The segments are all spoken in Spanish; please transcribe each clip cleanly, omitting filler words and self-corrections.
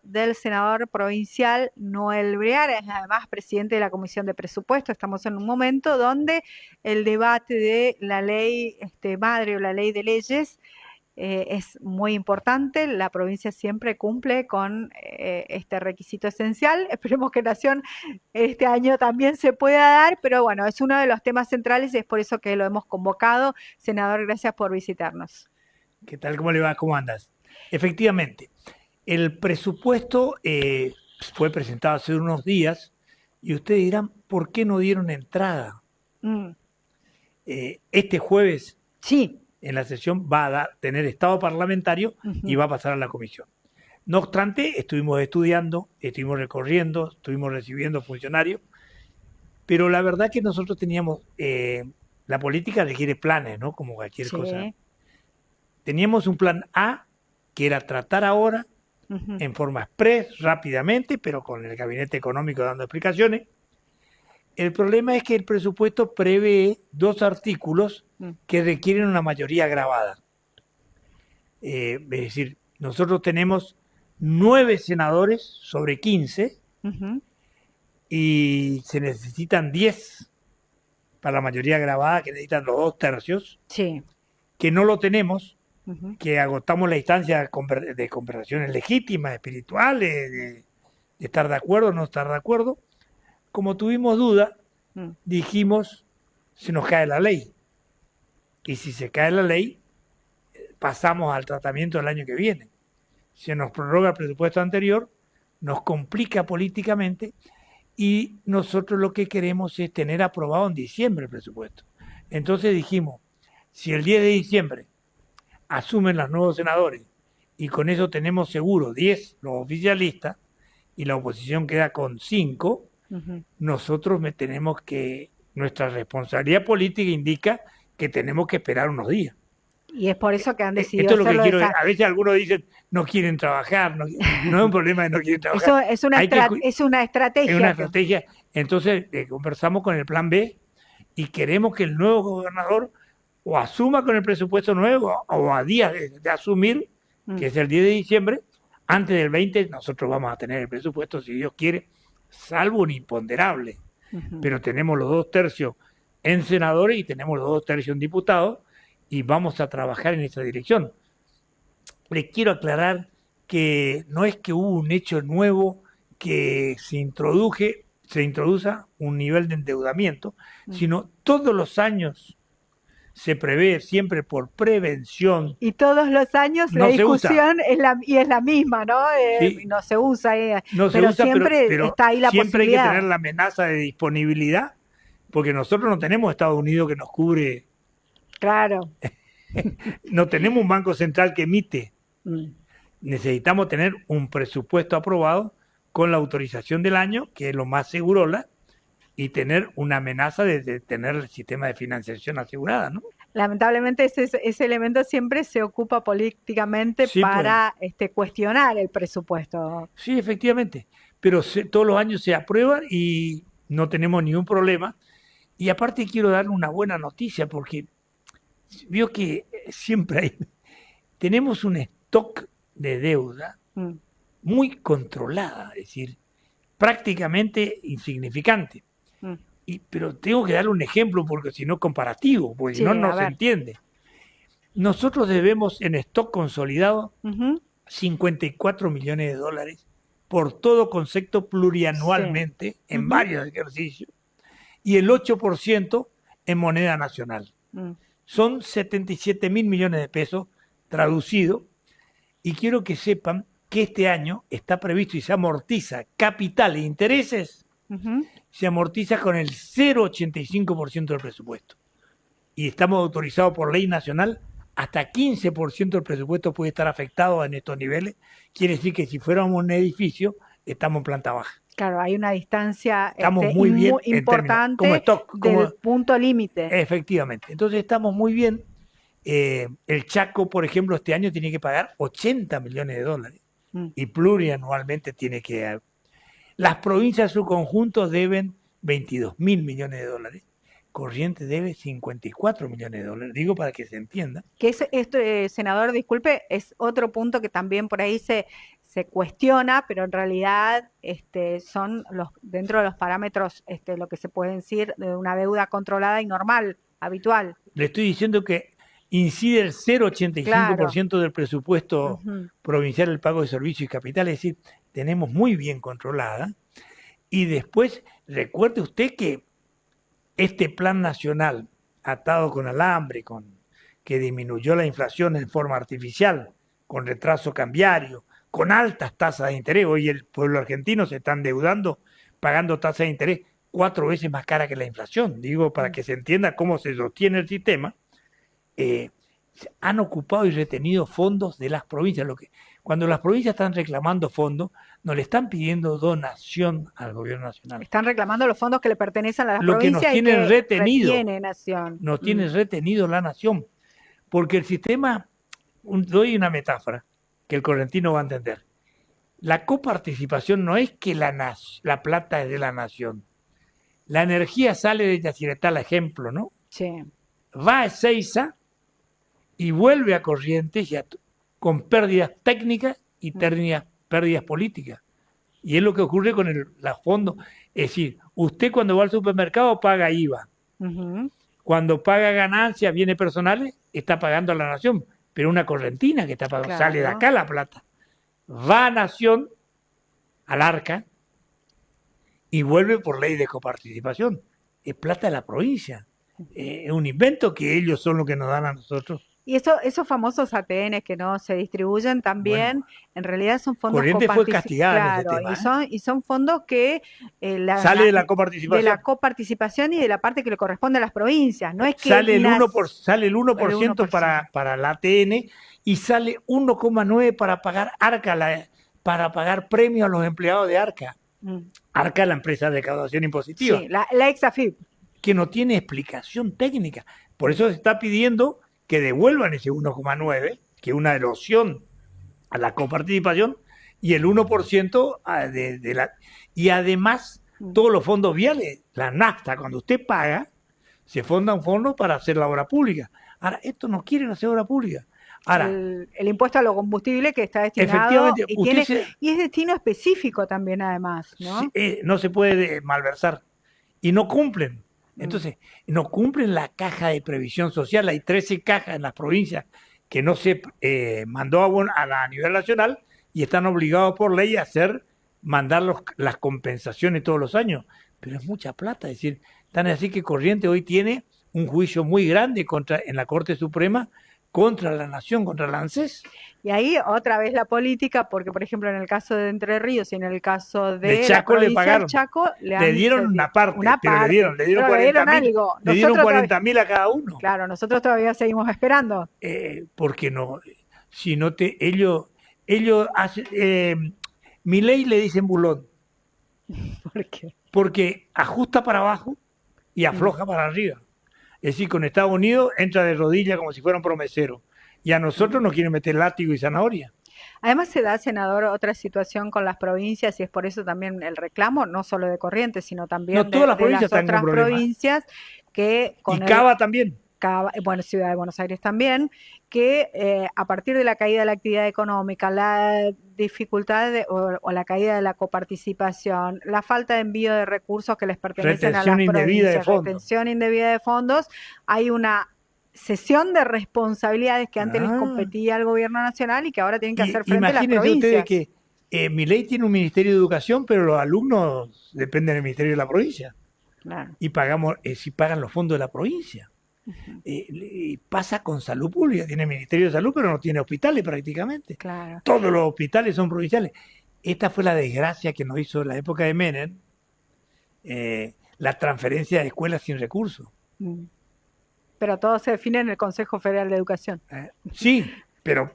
del senador provincial Noel Briara, es además presidente de la Comisión de Presupuesto. Estamos en un momento donde el debate de la ley madre o la ley de leyes es muy importante. La provincia siempre cumple con este requisito esencial. Esperemos que Nación este año también se pueda dar, pero bueno, es uno de los temas centrales y es por eso que lo hemos convocado. Senador, gracias por visitarnos. ¿Qué tal? ¿Cómo le va? ¿Cómo andas? Efectivamente, el presupuesto fue presentado hace unos días y ustedes dirán, ¿por qué no dieron entrada? Este jueves, sí, en la sesión va a tener estado parlamentario y va a pasar a la comisión. No obstante, estuvimos estudiando, estuvimos recorriendo, estuvimos recibiendo funcionarios, pero la verdad que nosotros teníamos, la política requiere planes, ¿no? Como cualquier cosa. Teníamos un plan A, que era tratar ahora, en forma express, rápidamente, pero con el gabinete económico dando explicaciones. El problema es que el presupuesto prevé 2 artículos que requieren una mayoría agravada. Es decir, nosotros tenemos 9 senadores sobre 15 y se necesitan 10 para la mayoría agravada, que necesitan los 2 tercios, que no lo tenemos, que agotamos la instancia de conversaciones legítimas, espirituales, de estar de acuerdo o no estar de acuerdo. Como tuvimos duda, dijimos, se nos cae la ley. Y si se cae la ley, pasamos al tratamiento del año que viene. Se nos prorroga el presupuesto anterior, nos complica políticamente y nosotros lo que queremos es tener aprobado en diciembre el presupuesto. Entonces dijimos, si el 10 de diciembre asumen los nuevos senadores y con eso tenemos seguro 10 los oficialistas y la oposición queda con 5, nosotros tenemos que, nuestra responsabilidad política indica que tenemos que esperar unos días. Y es por eso que han decidido esto es lo que quiero. A veces algunos dicen no quieren trabajar, no es un problema de no quieren trabajar. Eso es una estrategia. Es una estrategia. Entonces conversamos con el plan B y queremos que el nuevo gobernador o asuma con el presupuesto nuevo o a días de asumir, que es el 10 de diciembre, antes del 20 nosotros vamos a tener el presupuesto, si Dios quiere, salvo un imponderable. Pero tenemos los 2 tercios en senadores y tenemos los 2 tercios en diputados y vamos a trabajar en esa dirección. Les quiero aclarar que no es que hubo un hecho nuevo que se introduza un nivel de endeudamiento, sino todos los años se prevé siempre por prevención. Y todos los años no la discusión es la misma, ¿no? Sí. No se usa, no pero se usa, siempre pero está ahí la siempre posibilidad. Hay que tener la amenaza de disponibilidad, porque nosotros no tenemos Estados Unidos que nos cubre. Claro. No tenemos un banco central que emite. Necesitamos tener un presupuesto aprobado con la autorización del año, que es lo más segurola, y tener una amenaza de tener el sistema de financiación asegurada, ¿no? Lamentablemente ese elemento siempre se ocupa políticamente para cuestionar el presupuesto. Sí, efectivamente, pero todos los años se aprueban y no tenemos ningún problema. Y aparte quiero dar una buena noticia porque vio que siempre tenemos un stock de deuda muy controlada, es decir, prácticamente insignificante. Pero tengo que darle un ejemplo porque si no comparativo, porque si no, no se entiende. Nosotros debemos en stock consolidado 54 millones de dólares por todo concepto plurianualmente en varios ejercicios y el 8% en moneda nacional. Son 77 mil millones de pesos traducidos y quiero que sepan que este año está previsto y se amortiza capital e intereses, se amortiza con el 0,85% del presupuesto. Y estamos autorizados por ley nacional, hasta 15% del presupuesto puede estar afectado en estos niveles. Quiere decir que si fuéramos un edificio, estamos en planta baja. Claro, hay una distancia muy bien muy importante como stock, del punto límite. Efectivamente. Entonces estamos muy bien. El Chaco, por ejemplo, este año tiene que pagar 80 millones de dólares y plurianualmente tiene que... Las provincias en su conjunto deben 22 mil millones de dólares. Corrientes debe 54 millones de dólares, digo para que se entienda. Que esto, senador, disculpe, es otro punto que también por ahí se se cuestiona, pero en realidad son dentro de los parámetros lo que se puede decir de una deuda controlada y normal, habitual. Le estoy diciendo que incide el 0,85% del presupuesto provincial el pago de servicios y capital, es decir, tenemos muy bien controlada. Y después, recuerde usted que este plan nacional atado con alambre, que disminuyó la inflación en forma artificial, con retraso cambiario, con altas tasas de interés. Hoy el pueblo argentino se está endeudando pagando tasas de interés 4 veces más cara que la inflación. Digo, para que se entienda cómo se sostiene el sistema. Han ocupado y retenido fondos de las provincias. Cuando las provincias están reclamando fondos, no le están pidiendo donación al gobierno nacional. Están reclamando los fondos que le pertenecen a las Lo provincias que nos tienen y que retenido, retiene Nación. Nos tiene retenido la Nación. Porque el sistema, doy una metáfora que el correntino va a entender. La coparticipación no es que la plata es de la Nación. La energía sale de Yacyretá, ejemplo, ¿no? Sí. Va a Ezeiza y vuelve a Corrientes con pérdidas técnicas y pérdidas políticas. Y es lo que ocurre con los fondos. Es decir, usted cuando va al supermercado paga IVA. Cuando paga ganancias, bienes personales, está pagando a la Nación. Pero una correntina que está pagando, sale de acá la plata. Va a Nación, al arca, y vuelve por ley de coparticipación. Es plata de la provincia. Es un invento que ellos son los que nos dan a nosotros. Y esos famosos ATN que no se distribuyen también, en realidad son fondos Corrientes fue castigada en ese tema, y son fondos que sale de la coparticipación. De la coparticipación y de la parte que le corresponde a las provincias. No es que sale el 1% para la ATN y sale 1,9% para pagar ARCA, para pagar premios a los empleados de ARCA. ARCA es la empresa de recaudación impositiva. Sí, la ex-AFIP. Que no tiene explicación técnica. Por eso se está pidiendo que devuelvan ese 1,9%, que es una erosión a la coparticipación, y el 1% de la... Y además, todos los fondos viales, la nafta, cuando usted paga, se fonda un fondo para hacer la obra pública. Ahora, estos no quieren hacer obra pública. Ahora, el impuesto a los combustibles que está destinado y es destino específico también, además, ¿no? No se puede malversar. Y no cumplen. Entonces, no cumplen la caja de previsión social. Hay 13 cajas en las provincias que no se mandó a nivel nacional y están obligados por ley a mandar las compensaciones todos los años. Pero es mucha plata. Es decir, tan así que Corrientes hoy tiene un juicio muy grande en la Corte Suprema contra la Nación, contra la ANSES. Y ahí otra vez la política, porque por ejemplo en el caso de Entre Ríos y en el caso de Chaco la le pagaron. Chaco, le dieron una parte, pero le dieron 40.000 a cada uno. Claro, nosotros todavía seguimos esperando. Porque no, si no ellos hacen, Milei le dicen bulón. ¿Por qué? Porque ajusta para abajo y afloja para arriba. Es decir, con Estados Unidos entra de rodillas como si fuera un promesero. Y a nosotros nos quieren meter látigo y zanahoria. Además se da, senador, otra situación con las provincias y es por eso también el reclamo, no solo de Corrientes, sino también de las otras provincias. Y Cava también. Bueno, Ciudad de Buenos Aires también, que a partir de la caída de la actividad económica, la dificultad o la caída de la coparticipación, la falta de envío de recursos que les pertenecen a las provincias, retención indebida de fondos, hay una cesión de responsabilidades que antes les competía al gobierno nacional y que ahora tienen que hacer frente a las provincias. Imagínense ustedes que Milei tiene un ministerio de educación, pero los alumnos dependen del ministerio de la provincia. Claro. Y si pagan los fondos de la provincia. Pasa con salud pública, tiene ministerio de salud, pero no tiene hospitales prácticamente. Claro. Todos los hospitales son provinciales. Esta fue la desgracia que nos hizo en la época de Menem, la transferencia de escuelas sin recursos. Pero todo se define en el Consejo Federal de Educación. Sí, pero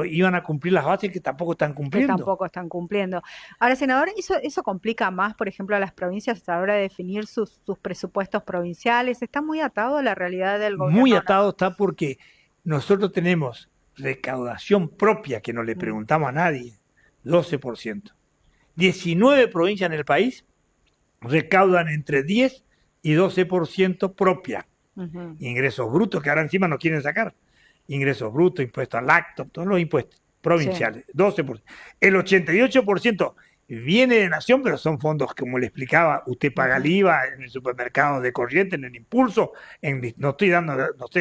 iban a cumplir las bases que tampoco están cumpliendo. Ahora, senador, ¿eso complica más, por ejemplo, a las provincias a la hora de definir sus presupuestos provinciales? ¿Está muy atado a la realidad del gobierno? Muy atado está porque nosotros tenemos recaudación propia que no le preguntamos a nadie, 12%. 19 provincias en el país recaudan entre 10 y 12% propia. Ingresos brutos que ahora encima no quieren sacar. Ingresos brutos, impuestos al acto, todos los impuestos Sí, provinciales, 12%. El 88% viene de Nación, pero son fondos, como le explicaba, usted paga el ujú, IVA en el supermercado de Corriente, en el Impulso, no estoy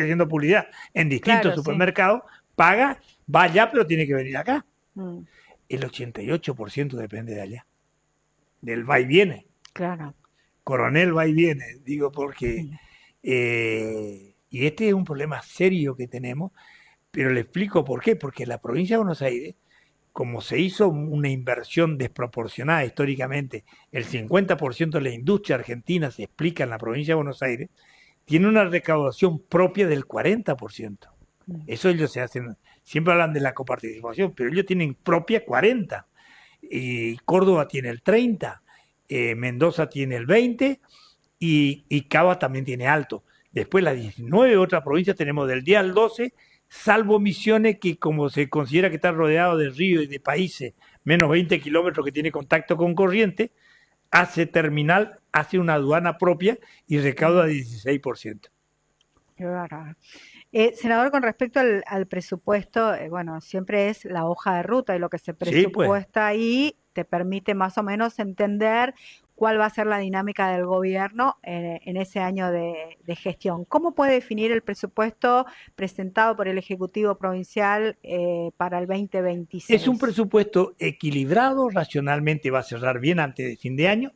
haciendo publicidad, en distintos claro, sí, supermercados, paga, va allá, pero tiene que venir acá. mm, El 88% depende de allá, del va y viene. claro, Coronel va y viene, digo porque, mm, y este es un problema serio que tenemos, pero le explico por qué, porque la provincia de Buenos Aires, como se hizo una inversión desproporcionada históricamente, el 50% de la industria argentina se explica en la provincia de Buenos Aires, tiene una recaudación propia del 40%. mm, Eso ellos se hacen, siempre hablan de la coparticipación, pero ellos tienen propia 40%. Y Córdoba tiene el 30%, Mendoza tiene el 20% y Cava también tiene alto. Después las 19 otras provincias tenemos del 10 al 12, salvo Misiones, que como se considera que está rodeado de ríos y de países, menos 20 kilómetros que tiene contacto con corriente, hace terminal, hace una aduana propia y recauda mm, 16%. qué bárbaro. Senador, con respecto al presupuesto, bueno, siempre es la hoja de ruta y lo que se Sí, pues, presupuesta ahí te permite más o menos entender cuál va a ser la dinámica del gobierno en ese año de gestión. ¿Cómo puede definir el presupuesto presentado por el Ejecutivo Provincial para el es un 2026? presupuesto equilibrado, racionalmente va a cerrar bien antes de fin de año.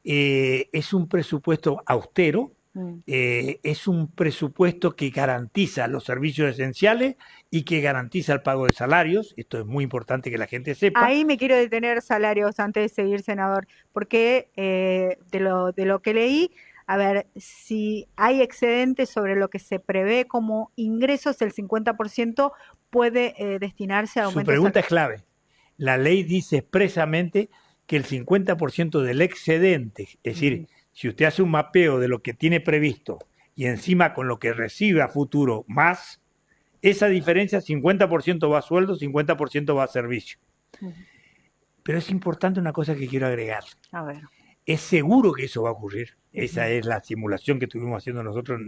Es un presupuesto austero, Mm. es un presupuesto que garantiza los servicios esenciales y que garantiza el pago de salarios. Esto es muy importante que la gente sepa. Ahí me quiero detener salarios antes de seguir, senador, porque de lo que leí, a ver, si hay excedentes sobre lo que se prevé como ingresos, el 50% puede destinarse a Su aumentos. pregunta es clave. La ley dice expresamente que el 50% del excedente, es decir, Ujú, si usted hace un mapeo de lo que tiene previsto y encima con lo que recibe a futuro más, esa diferencia 50% va a sueldo, 50% va a servicio. ujú. Pero es importante una cosa que quiero agregar. A ver. Es seguro que eso va a ocurrir. Esa Ujú, es la simulación que estuvimos haciendo nosotros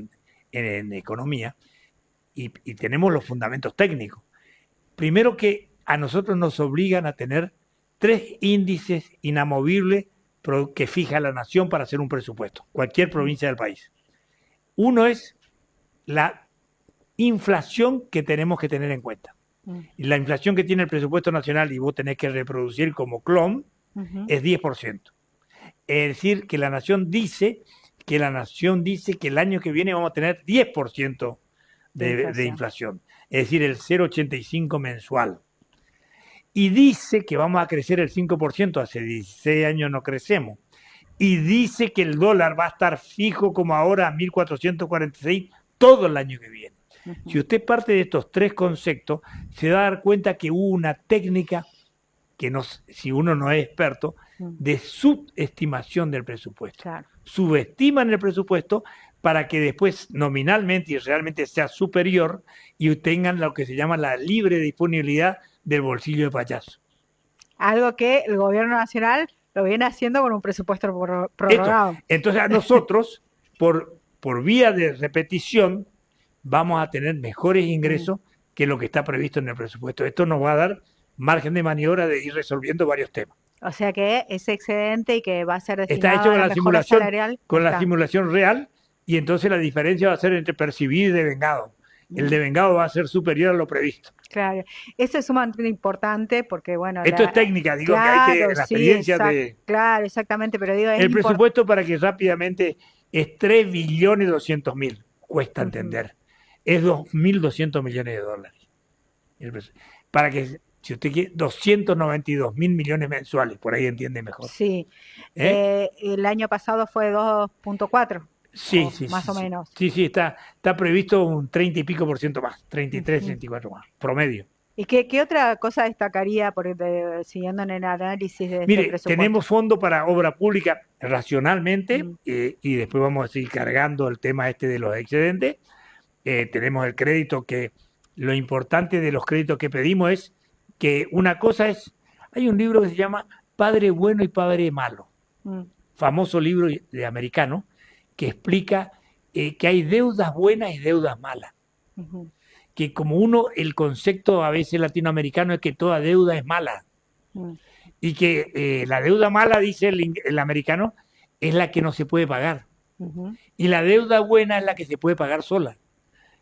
en economía y tenemos los fundamentos técnicos. Primero que a nosotros nos obligan a tener 3 índices inamovibles que fija la nación para hacer un presupuesto, cualquier ujú, provincia del país. Uno es la inflación que tenemos que tener en cuenta. mm, Y la inflación que tiene el presupuesto nacional y vos tenés que reproducir como clon ujú. es 10%. Es decir, que la nación dice que el año que viene vamos a tener 10% De de inflación. inflación, es decir, el 0,85 mensual. Y dice que vamos a crecer el 5%, hace 16 años no crecemos. Y dice que el dólar va a estar fijo como ahora a 1.446 todo el año que viene. Si Ujú, usted parte de estos 3 conceptos, se va a dar cuenta que hubo una técnica que no, si uno no es experto, mm, de subestimación del presupuesto. claro. Subestiman el presupuesto para que después nominalmente y realmente sea superior y tengan lo que se llama la libre disponibilidad del bolsillo de payaso. Algo que el gobierno nacional lo viene haciendo con un presupuesto Esto, prorrogado. entonces a nosotros, por vía de repetición, vamos a tener mejores Mm. ingresos que lo que está previsto en el presupuesto. Esto nos va a dar margen de maniobra de ir resolviendo varios temas. O sea que ese excedente y que va a ser Está destinado hecho a la mejora salarial con la está. simulación real, y entonces la diferencia va a ser entre percibido y devengado. El Mm, devengado va a ser superior a lo previsto. claro, eso es sumamente importante porque, bueno, Esto es técnica, digo que hay que, claro, la sí, experiencia de... claro, exactamente, pero digo, es El importante. presupuesto, para que rápidamente, es 3.200.000.000, cuesta entender. Es 2.200 millones de dólares. Para que, si usted quiere, 292.000 millones mensuales, por ahí entiende mejor. Sí, ¿Eh? el año pasado fue 2,4 Sí, o sí, más sí, o sí. menos. Sí, sí, está previsto un 30 y pico por ciento más, 33, Ujú. 34 más, promedio. ¿Y qué otra cosa destacaría, siguiendo en el análisis de este Mire, presupuesto? tenemos fondo para obra pública racionalmente, Mm, y después vamos a seguir cargando el tema este de los excedentes. Tenemos el crédito, que lo importante de los créditos que pedimos es que una cosa es, hay un libro que se llama Padre Bueno y Padre Malo, mm, famoso libro de americano, que explica que hay deudas buenas y deudas malas. ujú, que como uno, el concepto a veces latinoamericano es que toda deuda es mala mm, y que la deuda mala, dice el americano, es la que no se puede pagar ujú. y la deuda buena es la que se puede pagar sola.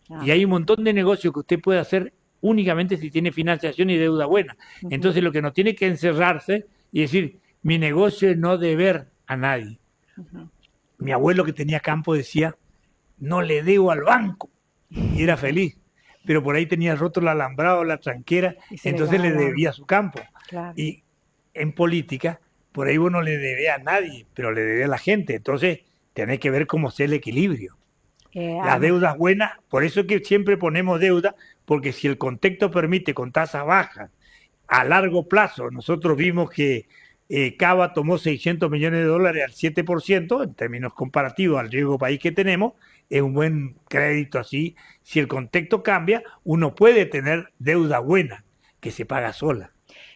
Ah, Y hay un montón de negocios que usted puede hacer únicamente si tiene financiación y deuda buena. ujú, Entonces lo que no tiene que encerrarse y decir, mi negocio es no deber a nadie. ujú. Mi abuelo que tenía campo decía, no le debo al banco. Y era feliz. Pero por ahí tenía roto el alambrado, la tranquera, Y se le entonces quedaba le el debía agua, su campo. claro. Y en política, por ahí uno le debe a nadie, pero le debe a la gente. Entonces, tenés que ver cómo es el equilibrio. Las Además, deudas buenas, por eso es que siempre ponemos deuda, porque si el contexto permite con tasas bajas a largo plazo, nosotros vimos que Cava tomó 600 millones de dólares al 7%, en términos comparativos al riesgo país que tenemos, es un buen crédito así. Si el contexto cambia, uno puede tener deuda buena, que se paga sola.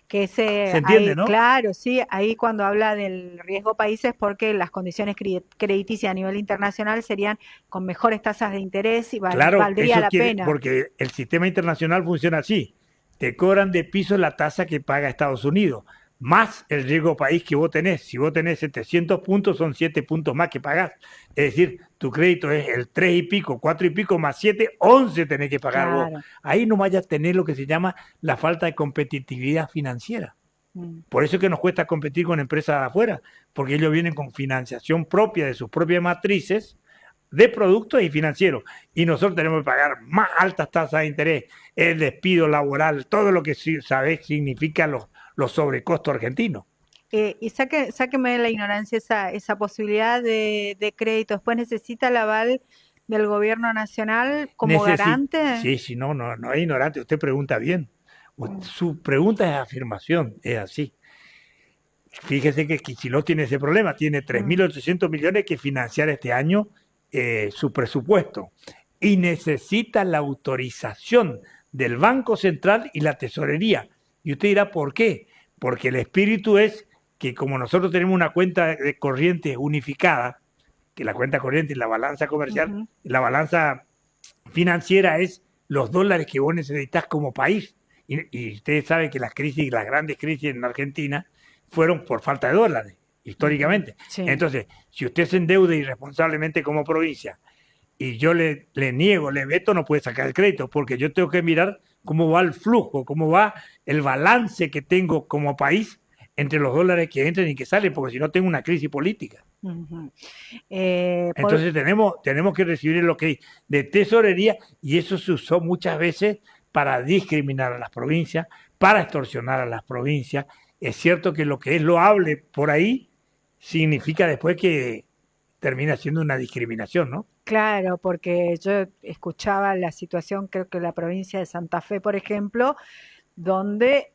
que ¿Se ese, entiende, ahí, no? claro, sí, ahí cuando habla del riesgo países, porque las condiciones crediticias a nivel internacional serían con mejores tasas de interés y Claro, valdría eso la quiere, pena. porque el sistema internacional funciona así. Te cobran de piso la tasa que paga Estados Unidos, más el riesgo país que vos tenés. Si vos tenés 700 puntos, son 7 puntos más que pagás. Es decir, tu crédito es el 3 y pico, 4 y pico, más 7, 11 tenés que pagar vos. Claro. Ahí no vayas a tener lo que se llama la falta de competitividad financiera. Mm. Por eso es que nos cuesta competir con empresas de afuera, porque ellos vienen con financiación propia de sus propias matrices de productos y financieros. Y nosotros tenemos que pagar más altas tasas de interés, el despido laboral, todo lo que sabés significa los sobrecostos argentinos. Y sáqueme de la ignorancia esa posibilidad de crédito. Después necesita el aval del gobierno nacional como garante. Sí, sí, no, no, no es ignorante, usted pregunta bien. Mm, Su pregunta es afirmación, es así. Fíjese que Kicillof tiene ese problema, tiene mm, 3.800 millones que financiar este año su presupuesto y necesita la autorización del Banco Central y la Tesorería. Y usted dirá, ¿por qué? Porque el espíritu es que como nosotros tenemos una cuenta de corriente unificada, que la cuenta corriente y la balanza comercial, ujú, la balanza financiera es los dólares que vos necesitas como país. Y ustedes saben que las crisis, las grandes crisis en Argentina, fueron por falta de dólares, ujú. históricamente. Sí. Entonces, si usted se endeuda irresponsablemente como provincia y yo le niego, le veto, no puede sacar el crédito, porque yo tengo que mirar cómo va el flujo, cómo va el balance que tengo como país entre los dólares que entran y que salen, porque si no tengo una crisis política. Ujú. Por, Entonces tenemos que recibir lo que de tesorería y eso se usó muchas veces para discriminar a las provincias, para extorsionar a las provincias. Es cierto que lo que es loable por ahí significa después que termina siendo una discriminación, ¿no? claro, porque yo escuchaba la situación, creo que la provincia de Santa Fe, por ejemplo, donde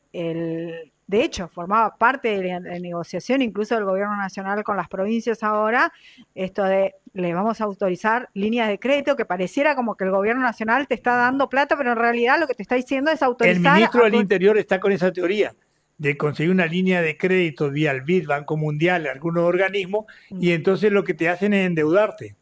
de hecho, formaba parte de la negociación incluso del gobierno nacional con las provincias ahora, esto de le vamos a autorizar líneas de crédito que pareciera como que el gobierno nacional te está dando plata, pero en realidad lo que te está diciendo es El autorizar ministro del Interior está con esa teoría de conseguir una línea de crédito vía el BID, Banco Mundial, algunos organismos, y Mm, entonces lo que te hacen es endeudarte.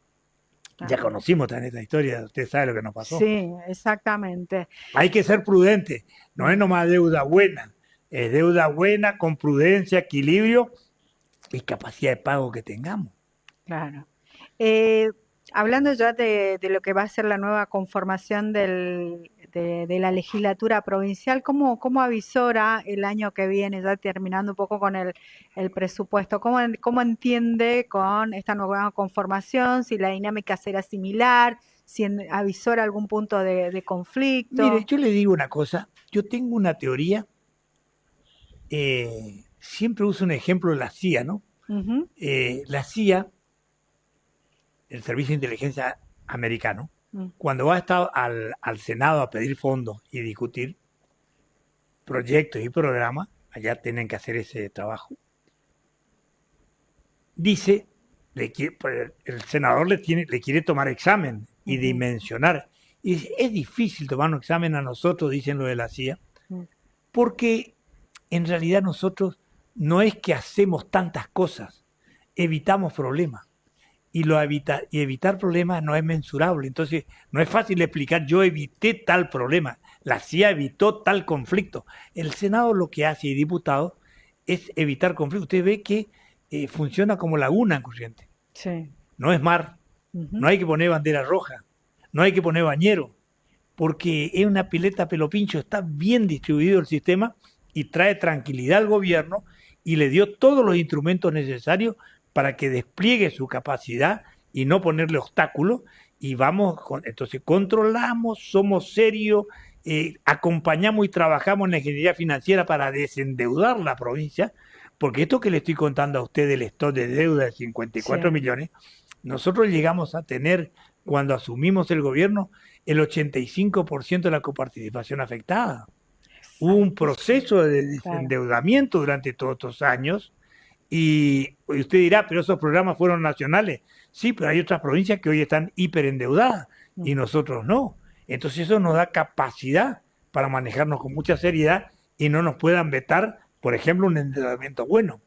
Ya claro. conocimos también esta historia, usted sabe lo que nos pasó. Sí, exactamente. Hay que ser prudente, no es Mm, nomás deuda buena, es deuda buena con prudencia, equilibrio y capacidad de pago que tengamos. claro. Eh, hablando ya de lo que va a ser la nueva conformación de la legislatura provincial, ¿cómo avisora el año que viene, ya terminando un poco con el presupuesto? ¿Cómo entiende con esta nueva conformación si la dinámica será similar, si avisora algún punto de Mire, conflicto? yo le digo una cosa, yo tengo una teoría, siempre uso un ejemplo de la CIA, ¿no? Ujú, La CIA, el Servicio de Inteligencia americano, mm, cuando va a estar al Senado a pedir fondos y discutir proyectos y programas, allá tienen que hacer ese trabajo, dice, el senador le quiere tomar examen y ujú, dimensionar. Y dice, es difícil tomar un examen a nosotros, dicen lo de la CIA, mm, porque en realidad nosotros no es que hacemos tantas cosas, evitamos problemas. y evitar problemas no es mensurable. Entonces, no es fácil explicar, yo evité tal problema, la CIA evitó tal conflicto. El Senado lo que hace, y diputados, es evitar conflicto. Usted ve que funciona como laguna en corriente. Sí. No es mar, no hay que poner bandera roja, no hay que poner bañero, porque es una pileta pelo pincho, está bien distribuido el sistema y trae tranquilidad al gobierno y le dio todos los instrumentos necesarios para que despliegue su capacidad y no ponerle obstáculos. Y entonces controlamos, somos serios, acompañamos y trabajamos en la ingeniería financiera para desendeudar la provincia, porque esto que le estoy contando a usted del stock de deuda de 54 millones, nosotros llegamos a tener, cuando asumimos el gobierno, el 85% de la coparticipación afectada. Hubo un proceso de desendeudamiento durante todos estos años y usted dirá, pero esos programas fueron nacionales. Sí, pero hay otras provincias que hoy están hiperendeudadas y nosotros no. Entonces eso nos da capacidad para manejarnos con mucha seriedad y no nos puedan vetar, por ejemplo, un endeudamiento bueno.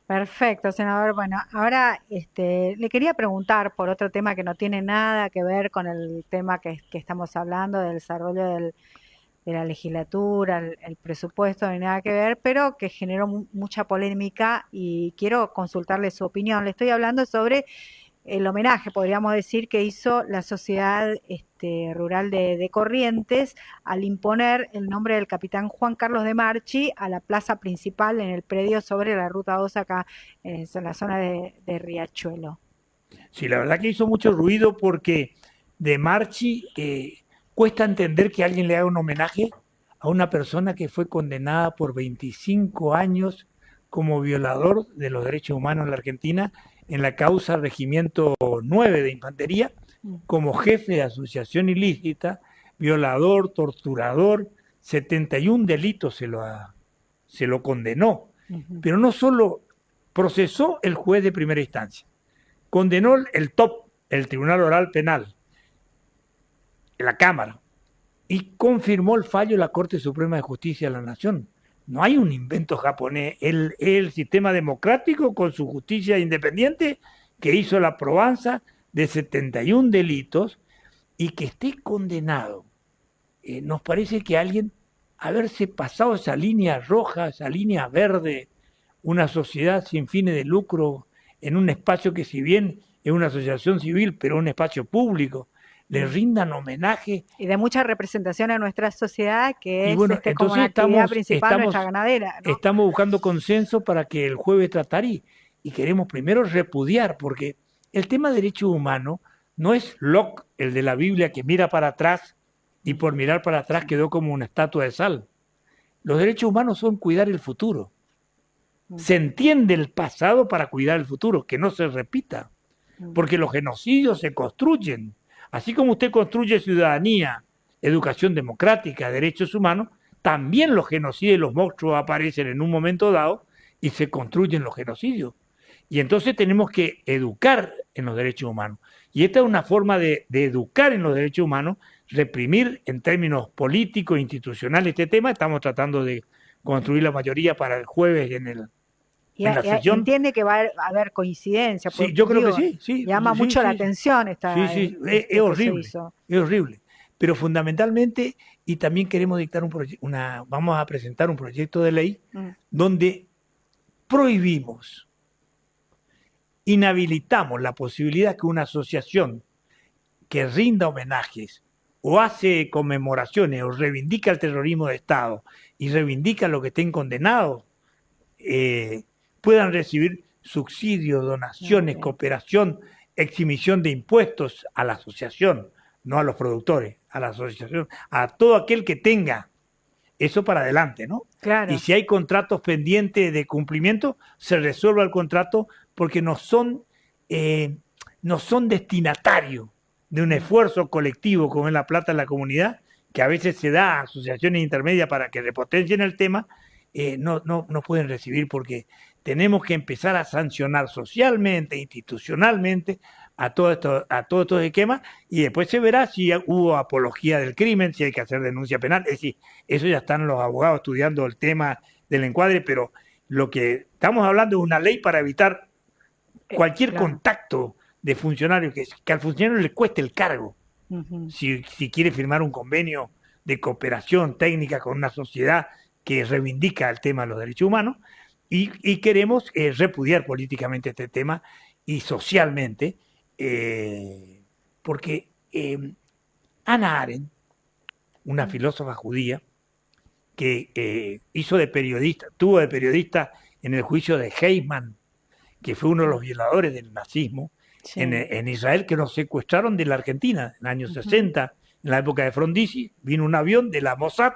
Perfecto, senador. Bueno, ahora le quería preguntar por otro tema que no tiene nada que ver con el tema que estamos hablando, del desarrollo de la legislatura, el presupuesto, no hay nada que ver, pero que generó mucha polémica y quiero consultarle su opinión. Le estoy hablando sobre el homenaje, podríamos decir, que hizo la Sociedad Rural de Corrientes al imponer el nombre del capitán Juan Carlos de Marchi a la plaza principal en el predio sobre la Ruta 2 acá en la zona de Riachuelo. Sí, la verdad que hizo mucho ruido porque de Marchi cuesta entender que alguien le haga un homenaje a una persona que fue condenada por 25 años como violador de los derechos humanos en la Argentina en la causa Regimiento 9 de Infantería, como jefe de asociación ilícita, violador, torturador, 71 delitos se lo condenó. Pero no solo procesó el juez de primera instancia, condenó el TOP, el Tribunal Oral Penal, la Cámara, y confirmó el fallo de la Corte Suprema de Justicia de la Nación. No hay un invento japonés, el sistema democrático con su justicia independiente que hizo la probanza de 71 delitos y que esté condenado. Nos parece que alguien haberse pasado esa línea roja, esa línea verde, una sociedad sin fines de lucro en un espacio que si bien es una asociación civil, pero un espacio público, le rindan homenaje. Y de mucha representación a nuestra sociedad, que es como una actividad principal nuestra ganadera, ¿no? Estamos buscando consenso para que el jueves tratar y queremos primero repudiar, porque el tema de derechos humanos no es Locke, el de la Biblia, que mira para atrás y por mirar para atrás quedó como una estatua de sal. Los derechos humanos son cuidar el futuro. Se entiende el pasado para cuidar el futuro, que no se repita, porque los genocidios se construyen. Así como usted construye ciudadanía, educación democrática, derechos humanos, también los genocidios y los monstruos aparecen en un momento dado y se construyen los genocidios. Y entonces tenemos que educar en los derechos humanos. Y esta es una forma de educar en los derechos humanos, reprimir en términos políticos, institucionales este tema. Estamos tratando de construir la mayoría para el jueves en la sesión. Entiende que va a haber coincidencia. Sí, yo creo que sí. Llama mucho la atención esta. Sí, es horrible, es horrible. Pero fundamentalmente, y también queremos dictar vamos a presentar un proyecto de ley donde prohibimos, inhabilitamos la posibilidad que una asociación que rinda homenajes o hace conmemoraciones o reivindica el terrorismo de Estado y reivindica lo que estén condenados, puedan recibir subsidios, donaciones, cooperación, exhibición de impuestos a la asociación, no a los productores, a la asociación, a todo aquel que tenga eso para adelante, ¿no? Claro. Y si hay contratos pendientes de cumplimiento, se resuelva el contrato porque no son destinatarios de un esfuerzo colectivo como es la plata en la comunidad, que a veces se da a asociaciones intermedias para que repotencien el tema, no pueden recibir porque tenemos que empezar a sancionar socialmente, institucionalmente a todos estos esquemas y después se verá si hubo apología del crimen, si hay que hacer denuncia penal. Es decir, eso ya están los abogados estudiando el tema del encuadre, pero lo que estamos hablando es una ley para evitar cualquier contacto de funcionarios, que al funcionario le cueste el cargo. Ujú. Si quiere firmar un convenio de cooperación técnica con una sociedad que reivindica el tema de los derechos humanos, y queremos repudiar políticamente este tema y socialmente, porque Hannah Arendt, una filósofa judía, que tuvo de periodista en el juicio de Eichmann, que fue uno de los violadores del nazismo, Sí. en Israel, que nos secuestraron de la Argentina en los años Ujú. 60, en la época de Frondizi. Vino un avión de la Mossad,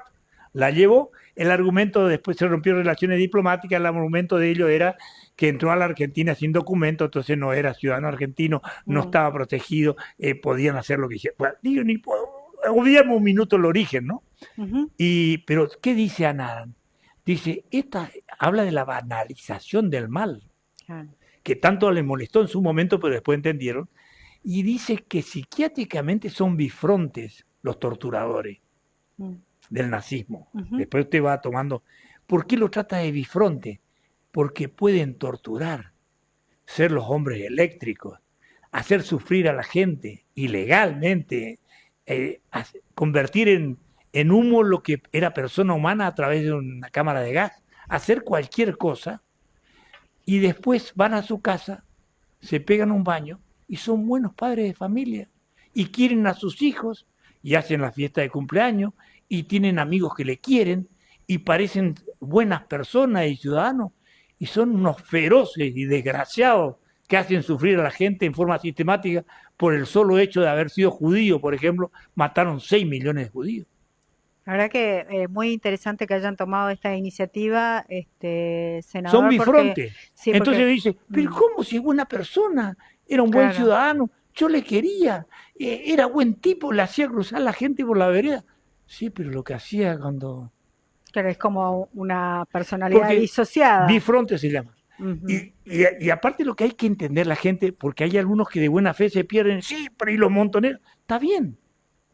la llevó. El argumento, después se rompió relaciones diplomáticas, el argumento de ello era que entró a la Argentina sin documento, entonces no era ciudadano argentino, no estaba protegido, podían hacer lo que hicieran. Bueno, digo, olvidemos un minuto el origen, ¿no? Ujú. Pero, ¿qué dice Hannah Arendt? Dice, habla de la banalización del mal, Claro. que tanto les molestó en su momento, pero después entendieron, y dice que psiquiátricamente son bifrontes los torturadores Mm. del nazismo. Ujú. Después usted va tomando. ¿Por qué lo trata de bifronte? Porque pueden torturar, ser los hombres eléctricos, hacer sufrir a la gente ilegalmente, convertir en humo lo que era persona humana a través de una cámara de gas, hacer cualquier cosa, y después van a su casa, se pegan un baño y son buenos padres de familia y quieren a sus hijos y hacen la fiesta de cumpleaños y tienen amigos que le quieren y parecen buenas personas y ciudadanos y son unos feroces y desgraciados que hacen sufrir a la gente en forma sistemática por el solo hecho de haber sido judío. Por ejemplo, mataron 6 millones de judíos. La verdad que muy interesante que hayan tomado esta iniciativa, Son senador, porque bifrontes. sí, Entonces porque dice, pero mm, ¿cómo si es buena persona? Era un buen claro, ciudadano, yo le quería, era buen tipo, le hacía cruzar la gente por la vereda. Sí, pero lo que hacía cuando... claro, es como una personalidad Porque disociada. bifronte se llama. Ujú. Y aparte lo que hay que entender la gente, porque hay algunos que de buena fe se pierden, sí, pero y los montoneros, está bien,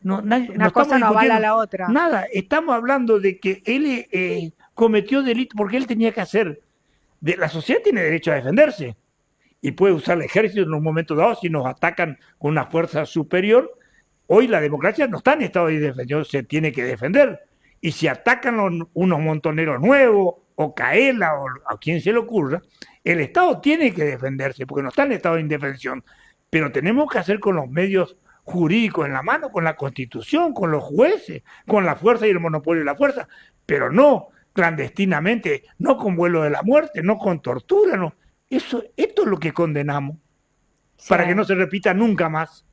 no Una estamos cosa no avala a discutiendo la otra. nada, estamos hablando de que él cometió delito porque él tenía que hacer. La sociedad tiene derecho a defenderse y puede usar el ejército en un momento dado si nos atacan con una fuerza superior. Hoy la democracia no está en estado de defensa, se tiene que defender. Y si atacan unos montoneros nuevos, o Caela, o a quien se le ocurra, el Estado tiene que defenderse, porque no está en estado de indefensión. Pero tenemos que hacer con los medios jurídicos en la mano, con la Constitución, con los jueces, con la fuerza y el monopolio de la fuerza, pero no clandestinamente, no con vuelo de la muerte, no con tortura, no. Esto es lo que condenamos, Sí, para que no se repita nunca más.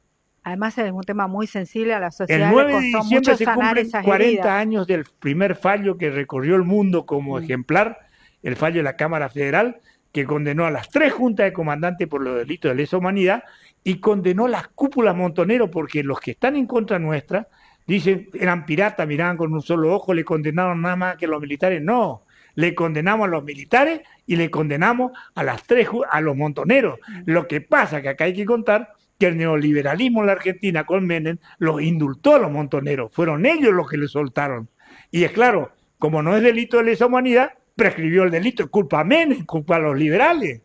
además es un tema muy sensible, a la El sociedad le 9 de costó diciembre mucho se sanar cumplen esas 40 heridas. años del primer fallo que recorrió el mundo como Mm. ejemplar, el fallo de la Cámara Federal, que condenó a las 3 juntas de comandantes por los delitos de lesa humanidad y condenó las cúpulas montoneros, porque los que están en contra nuestra dicen eran piratas, miraban con un solo ojo, le condenaron nada más que a los militares. No, le condenamos a los militares y le condenamos a los montoneros. Lo que pasa que acá hay que contar que el neoliberalismo en la Argentina con Menem los indultó a los montoneros, fueron ellos los que le soltaron. Y es claro, como no es delito de lesa humanidad, prescribió el delito, culpa a Menem, culpa a los liberales,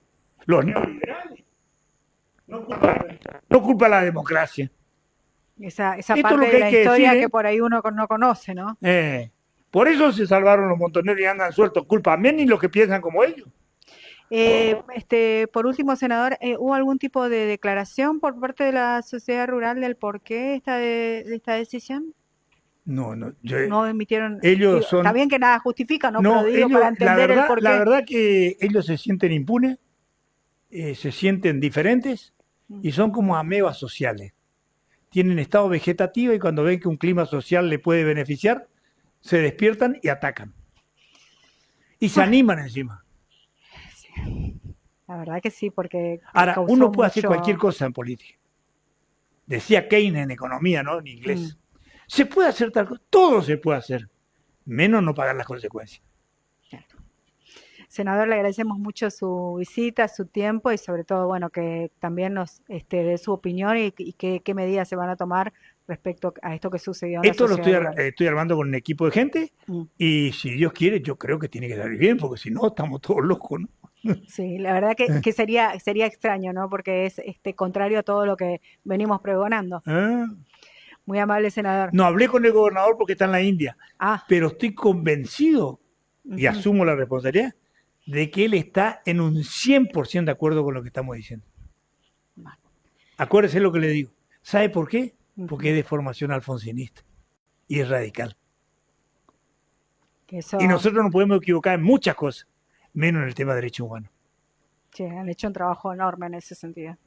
los neoliberales, no culpa a la democracia. Esa Esto es parte lo que de hay la que historia decir, que por ahí uno no conoce, ¿no? por eso se salvaron los montoneros y andan sueltos, culpa a Menem y los que piensan como ellos. Por último, senador, ¿hubo algún tipo de declaración por parte de la sociedad rural del por qué de esta decisión? No, No emitieron, ellos digo, está son, bien que nada justifica, ¿no? Pero no, digo, para entender el por la qué. verdad que ellos se sienten impunes, se sienten diferentes y son como amebas sociales. Tienen estado vegetativo y cuando ven que un clima social le puede beneficiar, se despiertan y atacan. Y se animan encima. La verdad que sí, porque Ahora, causó uno puede hacer mucho... cualquier cosa en política. Decía Keynes en economía, ¿no? En inglés. Se puede hacer tal cosa, todo se puede hacer, menos no pagar las consecuencias. Senador, le agradecemos mucho su visita, su tiempo y sobre todo, bueno, que también nos dé su opinión y qué medidas se van a tomar respecto a esto que sucedió en la Esto lo sociedad rural. estoy armando con un equipo de gente y si Dios quiere, yo creo que tiene que salir bien, porque si no, estamos todos locos, ¿no? Sí, la verdad que sería extraño, ¿no? Porque es contrario a todo lo que venimos pregonando. Ah, Muy amable, senador. no hablé con el gobernador porque está en la India, Ah, pero estoy convencido y ujú. asumo la responsabilidad de que él está en un 100% de acuerdo con lo que estamos diciendo. Bueno, Acuérdese lo que le digo. ¿Sabe por qué? Porque ujú. es de formación alfonsinista y es radical. Que Y eso, nosotros nos podemos equivocar en muchas cosas, menos en el tema de derechos humanos. sí, han hecho un trabajo enorme en ese sentido.